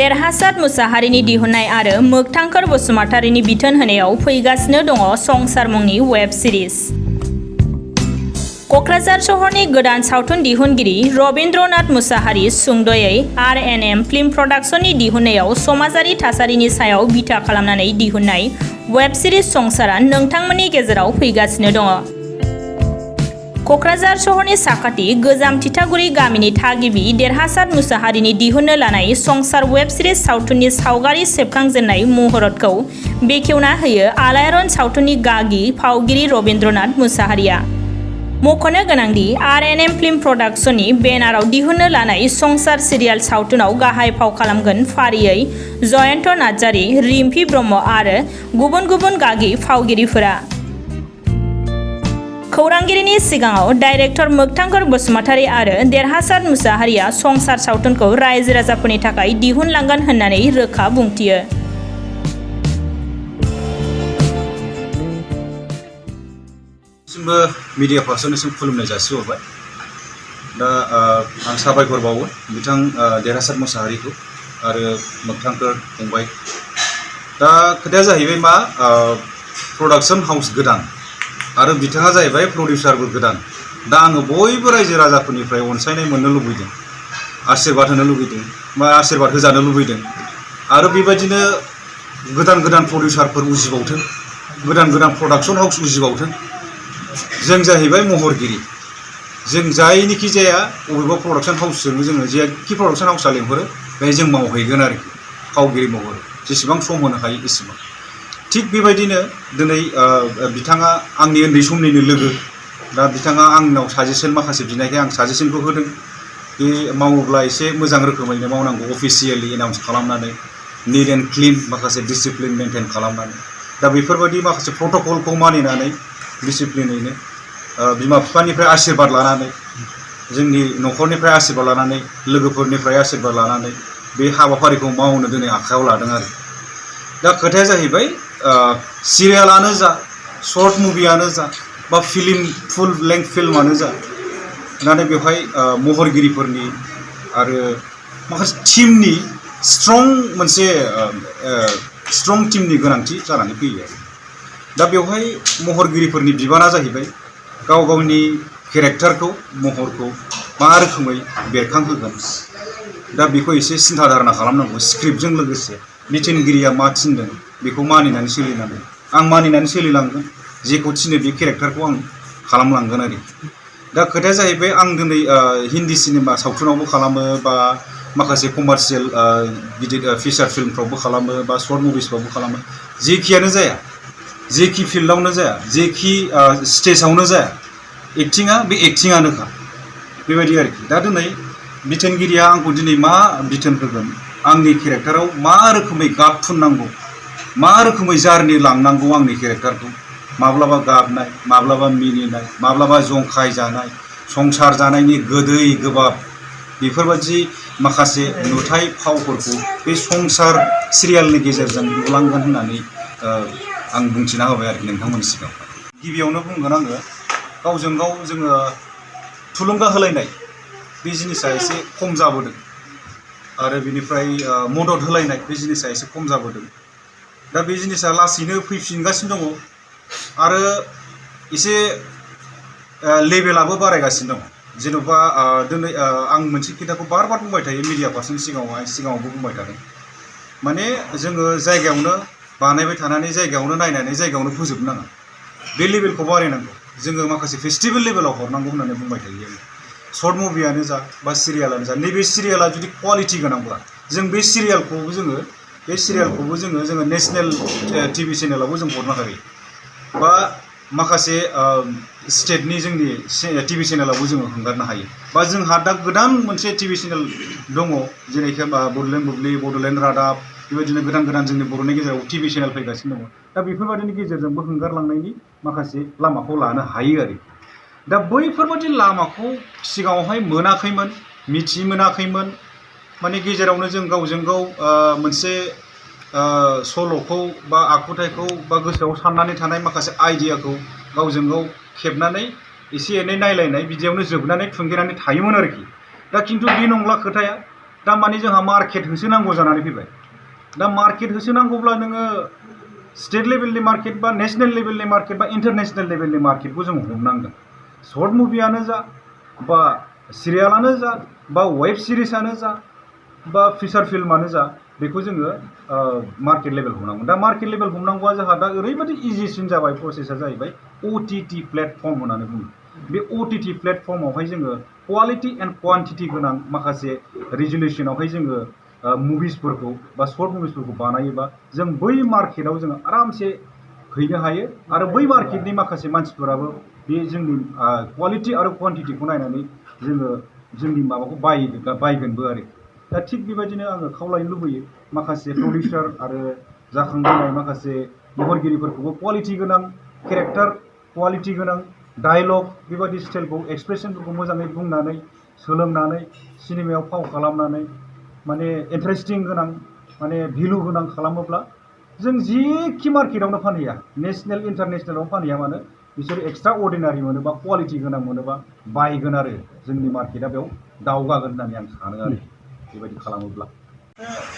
देरहासार मुसाहारिनि दिहुननाय आरो मोगथांखोर बसुमतारिनि बिथोन होनायाव फैगासिनो दङ संसार मुंनि वेब सिरिज। क'क्राझार सहरनि गोदान सावथुन दिहुनगिरि रबीन्द्रनाथ मुसाहारि सुंद'यै R&M फिल्म प्रडाक्शननि दिहुननायाव समाजारि थासारिनि सायाव बिथा खालामनानै दिहुननाय वेब सिरिज संसारा नोंथांमोननि गेजेराव फैगासिनो दङ। क'क्राझार सहरनि साखाथि गोजाम थिथागुरि गामिनि थागिबि देरहासार मुसाहारिनि दिहुननो लानाय संसार वेब सिरिज सावथुननि सावगारि सेबखांजेननाय महरतखौ बेखेवना होयो आलायारन सावथुननि गागि फावगिरि रबीन्द्रनाथ मुसाहारिया। मख'नो गोनांदि R&M फिल्म प्रडाक्शननि बेनाराव दिहुननो लानाय संसार सिरियाल सावथुनाव गाहाय फाव खालामगोन फारियै जयन्त नार्जारि, रिम्फी ब्रह्म आरो गुबुन गुबुन गागि फावगिरिफोरा। खौरांगिरिनि सिगाङाव डाइरेक्टर मोगथांखोर बसुमतारि आरो देरहासार मुसाहारिया संसार सावथुनखौ रायजो राजाफोरनि थाखाय दिहुनलांगोन होननानै रोखा बुंथियो। मीडिया पार्सननिसिम खुलुमनाय जासिहरबाय। दा आं साबायखर बावो बिथां देरहासार मुसाहारिखौ आरो मोगथांखोर फंबाय। दा खोथाया जाहैबाय मा प्रडाक्शन हाउस गोदान आरो बिथाङा जाहैबाय प्रडिउसारबो गोदान। दा आङो बयबो रायजो राजाफोरनिफ्राय अनसायनाय मोननो लुबैदों, आशीर्बाद होनो लुबैदों बा आशीर्बाद होजानो लुबैदों आरो बेबायदिनो गोदान गोदान प्रडिउसारफोर उजिबावथों, गोदान गोदान प्रडाक्शन हाउस उजिबावथों। जों जाहैबाय महरगिरि, जों जायनिखि जाया बबेबा प्रडाक्शन हाउसजों जोङो जेखि प्रडाक्शन हाउसआ लेंहरो बेहाय जों मावहैगोन आरोखि फावगिरि महरै जेसेबां सम होनो हायो एसेबां। थिग बेबायदिनो दिनै बिथाङा आंनि उन्दै समनिनो लोगो। दा बिथाङा आंनाव साजेसन माखासे बिनायखाय आं साजेसनखौ होदों। बे मावोब्ला एसे मोजां रोखोमैनो मावनांगौ, अफिसियेलि एनाउन्स खालामनानै निट एन्ड क्लिन माखासे डिसिप्लिन मेनटेन खालामनानै। दा बेफोरबायदि माखासे प्रट'कलखौ मानिनानै डिसिप्लिनैनो बिमा बिफानिफ्राय आशीर्बाद लानानै, जोंनि न'खरनिफ्राय आशीर्बाद लानानै, लोगोफोरनिफ्राय आशीर्बाद लानानै बे हाबाफारिखौ मावनो दिनै आखायाव लादों आरो। दा खोथाया जाहैबाय सिरियालानो जा, शर्ट मुभियानो जा बा फिल्म फुल लेंथ फिल्मानो जा, नाथाय बेवहाय महरगिरिफोरनि आरो माखासे टीमनि मोनसे स्ट्रं टीमनि गोनांथि जानानै फैयो आरो। दा बेवहाय महरगिरिफोरनि बिबाना जाहैबाय गाव गावनि केरेक्टारखौ, महरखौ मा रोखोमै बेरखांहोगोन। दा बेखौ एसे सिन्था धारना खालामनांगौ स्क्रिप्टजों लोगोसे। बिथोनगिरिया मा थिनदों बेखौ मानिनानै सोलिनांगोन। आं मानिनानै सोलिलांगोन, जेखौ थिनो बे केरेक्टारखौ आं खालामलांगोन आरो। दा खोथाया जाहैबाय आं दिनै हिन्दी सिनेमा सावथुनावबो खालामो बा माखासे कमार्शियेल गिदिर फिचार फिल्मफ्रावबो खालामो बा शर्ट मुभिसफ्रावबो खालामो। जेखियानो जाया, जेखि फिल्डआवनो जाया, जेखि स्टेजावनो जाया, एक्टिङा बे एक्टिङानोखा बेबायदि आरोखि। दा दिनै बिथोनगिरिया आंखौ दिनै मा बिथोन होगोन, आंनि केरेक्टाराव मा रोखोमै गाब फुननांगौ, मा रोखोमै जारनि लांनांगौ आंनि केरेक्टारखौ, माब्लाबा गाबनाय, माब्लाबा मिनिनाय, माब्लाबा जंखाय जानाय, संसार जानायनि गोदै गोबाब, बेफोरबायदि माखासे नुथाय फावफोरखौ बे संसार सिरियालनि गेजेरजों नुलांगोन होननानै आं बुंथिना होबाय आरोखि नोंथांमोननि सिगाङाव। गिबियावनो बुंगोन आङो गावजों गाव जोङो थुलुंगा होलायनाय बे जिनिसा एसे खम जाबोदों आरो बिनिफ्राय मदद होलायनाय बे जिनिसा एसे खम जाबोदों। दा बे जिनिसा लासैनो फैफिनगासिनो दङ आरो एसे लेभेलाबो बारायगासिनो दङ। जेन'बा दिनै आं मोनसे खोथाखौ बार बार बुंबाय थायो मिडिया पार्सननि सिगाङावबो बुंबाय थादों। माने जोङो जायगायावनो बानायबाय थानानै, जायगायावनो नायनानै, जायगायावनो फोजोबनाङा। बे लेभेलखौ बारायनांगौ, जोङो माखासे फेस्टिभेल लेभेलाव हरनांगौ होननानै बुंबाय थायो। शर्ट मुभियानो जा बा सिरियालानो जा, नैबे सिरियाला जुदि क्वालिटि गोनांब्ला जों बे सिरियालखौबो जोङो नेसनेल टिभि चेनेलावबो जों हरनो हायो बा माखासे स्टेटनि जोंनि टिभि चेनेलावबो जोङो हंगारनो हायो। बा जोंहा दा गोदान मोनसे टिभि चेनेल दङ, जेरैखि बड'लेण्ड बुब्लि, बड'लेण्ड रादाब, बेबायदिनो गोदान गोदान जोंनि बर'नि गेजेराव टिभि चेनेल फैगासिनो दङ। दा बेफोरबायदिनि गेजेरजोंबो हंगारलांनायनि माखासे लामाखौ लानो हायो आरो। दा बैफोरबायदि लामाखौ सिगाङावहाय मोनाखैमोन, मिथि मोनाखैमोन। माने गेजेरावनो जों गावजों गाव मोनसे सल'खौ बा आखुथायखौ बा गोसोआव साननानै थानाय माखासे आइडियाखौ गावजों गाव खेबनानै एसे एनै नायलायनाय, बिदियावनो जोबनानै थुंगेनानै थायोमोन आरोखि। दा खिन्थु बे नंला खोथाया। दा माने जोंहा मार्केट होसोनांगौ जानानै फैबाय दा मार्केट होसोनांगौब्ला नोङो स्टेट लेभेलनि मार्केट बा नेशनेल लेभेलनि मार्केट बा इन्टारनेशनेल लेभेलनि मार्केटखौ जों हमनांगोन शर्ट मुभियानो जा बा सिरियालानो जा बा वेब सिरिजआनो जा बा फिचार फिल्मानो जा बेखौ जोङो मार्केट लेभेल हमनांगौ दा मार्केट लेभेल हमनांगौआ जोंहा दा ओरैबायदि इजिसिन जाबाय प्रसेसा जाहैबाय OTT प्लेटफर्म होननानै बुङो बे OTT प्लेटफर्मावहाय जोङो क्वालिटि एन्ड क्वान्टिटि गोनां माखासे रिजुलेसनावहाय जोङो मुभिसफोरखौ बा शर्ट मुभिसफोरखौ बानायोबा जों बै मार्केटाव जोङो आरामसे हैनो हायो आरो बै मार्केटनि माखासे मानसिफोराबो बे जोंनि क्वालिटि आरो क्वान्टिटिखौ नायनानै जोङो जोंनि माबाखौ बायगोनबो आरो दा थिग बेबायदिनो आङो खावलायनो लुबैयो माखासे प्रडिउसार आरो जाखांबोनाय माखासे महरगिरिफोरखौबो क्वालिटि गोनां केरेक्टार क्वालिटि गोनां डायलग बेबायदि स्टाइलखौ एक्सप्रेसनफोरखौ मोजाङै बुंनानै सोलोंनानै सिनेमायाव फाव खालामनानै माने इन्टारेस्टिं गोनां माने भेलु गोनां खालामोब्ला जों जिखि मार्केटावनो फानहैया नेशनेल इन्टारनेशनेलाव फानहैया मानो बिसोर एक्सट्रा अर्डिनारि मोनोबा क्वालिटि गोनां मोनोबा बायगोन आरो जोंनि मार्केटआ बेयाव दावगागोन होननानै आं सानो आरो बेबायदि खालामोब्ला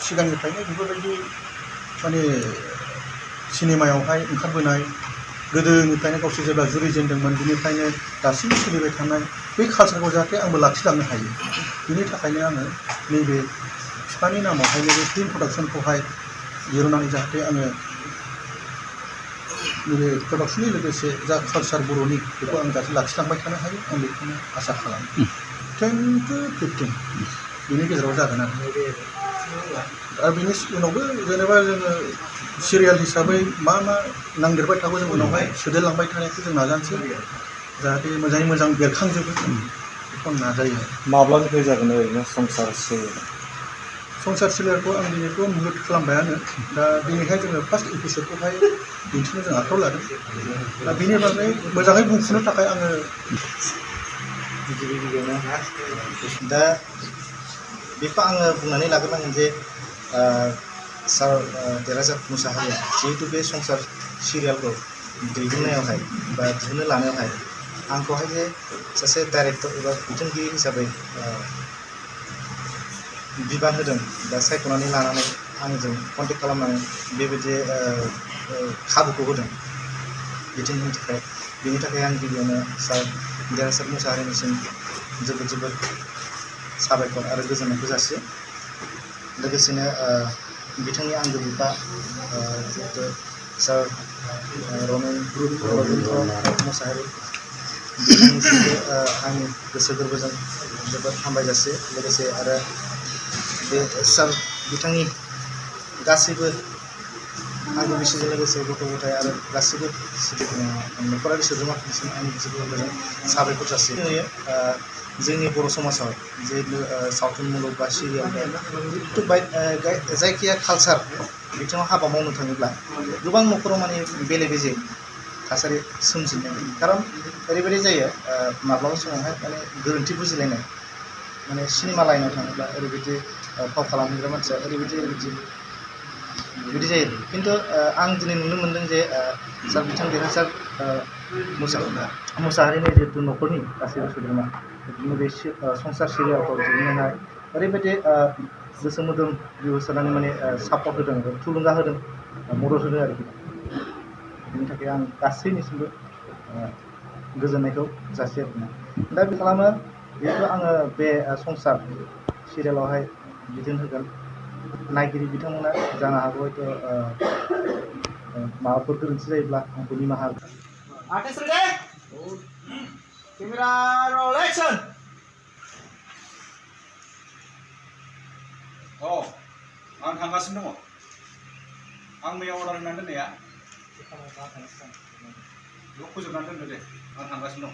सिगांनिफ्रायनो बेफोरबायदि माने सिनेमायावहाय ओंखारबोनाय गोदोनिफ्रायनो गावसोर जेब्ला जुरिजेनदोंमोन बिनिफ्रायनो दासिमबो सोलिबाय थानाय बे कालसारखौ जाहाथे आंबो लाखिलांनो हायो बिनि थाखायनो आङो नैबे बिफानि नामावहाय नैबे फिल्म प्रडाक्सनखौहाय दिरुननानै जाहाथे आङो नैबे प्रडाक्सननि लोगोसे जा कालसार बर'नि बेखौ आं जाहाथे लाखिलांबाय थानो हायो आं बेखौनो आसा खालामो 10 to 15 बिनि गेजेराव जागोन आरो बिनि उनावबो जेनेबा जोङो सिरियाल हिसाबै मा नांदेरबाय थागौ जों उनावहाय सोदेरलांबाय थानायखौ जों नाजानोसै जाहाथे मोजाङै मोजां बेरखांजोबो बेखौ नाजायो माब्लानिफ्राय जागोन ओरैनो संसार सिरियालखौ आं दिनैथ' मुलुग खालामबायानो दा दिनैहाय जोङो फार्स्ट एपिसडखौहाय दिन्थिनो जों आखायाव लादों दा बेनि बागै मोजाङै बुंफुनो थाखाय आङो दा बेखौ आङो बुंनानै लाग्रोनांगोन जे सार देरहासात मुसाहारिया जिहेतु बे संसार सिरियालखौ दैदेननायावहाय बा दिहुननो लानायावहाय आंखौहाय जे सासे डाइरेक्टर एबा बिथोनगिरि हिसाबै बिबान होदों बा सायख'नानै लानानै आंजों कन्टेक्ट खालामनानै बेबायदि खाबुखौ होदों बिथोन होनो थाखाय बेनि थाखाय आं गिबियावनो सार देरहासात मुसाहारिनिसिम जोबोद जोबोद साबायखर आरो गोजोननायखौ जासियो लोगोसेनो बिथांनि आंगो बिफा जिहेतु सार रबीन्द्र मुसाहारि बिथांनिसिमबो आंनि गोसो गोरबोजों जोबोद हामबाय जासियो लोगोसे आरो बे सार बिथांनि गासैबो आंनि बिसिजों लोगोसे गथ' गथाय आरो गासैबो न'खरारि सोद्रोमाफोरनिसिम आंनि गोसो गोरबोजों साबायखर जासियो जोंनि बर' समाजाव जिहेतु सावथुन मुलुग बा सिरियाल जायखिया कालसार बिथिङाव हाबा मावनो थाङोब्ला गोबां न'खराव माने बेले बेजे थासारि सोमजिनो खारन ओरैबायदि जायो माब्लाबा समावहाय माने गोरोन्थि बुजिलायनाय माने सिनेमा लाइनाव थाङोब्ला ओरैबायदि फाव खालामहैग्रा मानसिया ओरैबायदि बिदि जायो खिन्थु आं दिनै नुनो मोन्दों जे सार बिथां देरहासात मुसाहारिनि जिहेतु न'खरनि गासैबो सोद्रोमा बिदिनो बे संसार सिरियालखौ दिहुननाय ओरैबायदि गोसो मोदोम जिउ होसारनानै माने सापर्ट होदों थुलुंगा होदों मदद होदों आरोखि बिनि थाखाय आं गासैनिसिमबो गोजोननायखौ जासियो आरोना दा बे खालामो जिहेतु आङो बे संसार सिरियालावहाय बिथोन होगोन नायगिरि बिथांमोना जानो हागौ हयथ' माबाफोर गोरोन्थि जायोब्ला आंखौ निमाहा केमेरा रल एक्सन आं थांगासिनो दङ आं मैया अर्डार होनानै दोननाया बेयाव फोजोबनानै दोनदो दे आं थांगासिनो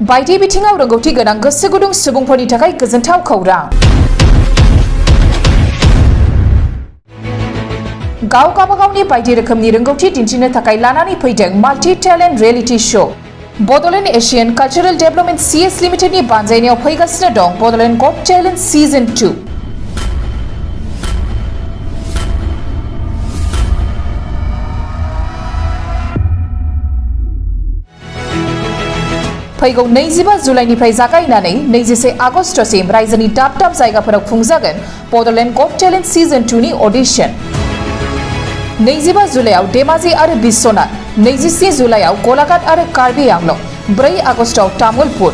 बायदि बिथिङाव रोंगौथि गोनां गोसो गुदुं सुबुंफोरनि थाखाय गोजोनथाव खौरां गाव गावबागावनि बायदि रोखोमनि रोंगौथि दिन्थिनो थाखाय लानानै फैदों multi talent reality show Bodoland Asian cultural development CS लिमिटेडनि बानजायनायाव फैगासिनो दं बड'लेण्ड गट टेलेन्ट सिजन 2 फैगौ 25 जुलाइनिफ्राय जागायनानै 21 आगस्तसिम रायजोनि दाब दाब जायगाफोराव खुंजागोन बड'लेण्ड गट टेलेन्ट सिजन 2 नि अडिशन 25 जुलाइआव धेमाजि आरो बिश्वनाथ 27 जुलाइआव गलाघाट आरो कार्बि आंलं 4 आगस्टआव तामुलपुर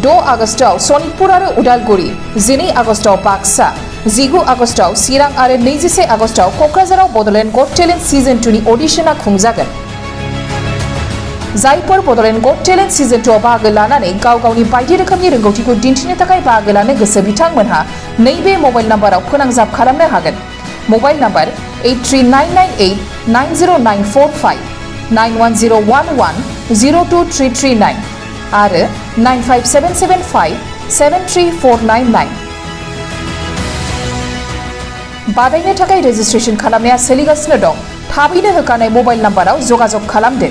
6 आगस्टआव सनितपुर आरो उदालगुरि 12 आगस्टआव बाक्सा 19 आगस्टआव चिरां आरो 21 आगस्टआव क'क्राझाराव बड'लेण्ड गट टेलेन्ट सिजन 2 नि अडिशना खुंजागोन जायफोर बड'लेण्ड गट टेलेन्ट सिजन 2 आव बाहागो लानानै गाव गावनि बायदि रोखोमनि रोंगौथिखौ दिन्थिनो थाखाय बाहागो लानो गोसो बिथांमोनहा नैबे मबाइल नाम्बाराव फोनांजाब खालामनो हागोन मबाइल नाम्बार 8399890945 91011 आरो 95775 बादायनो थाखाय रेजिस्ट्रेशन खालामनाया सोलिगासिनो दं थाबैनो होखानाय मबाइल नाम्बाराव जगाजग खालामदो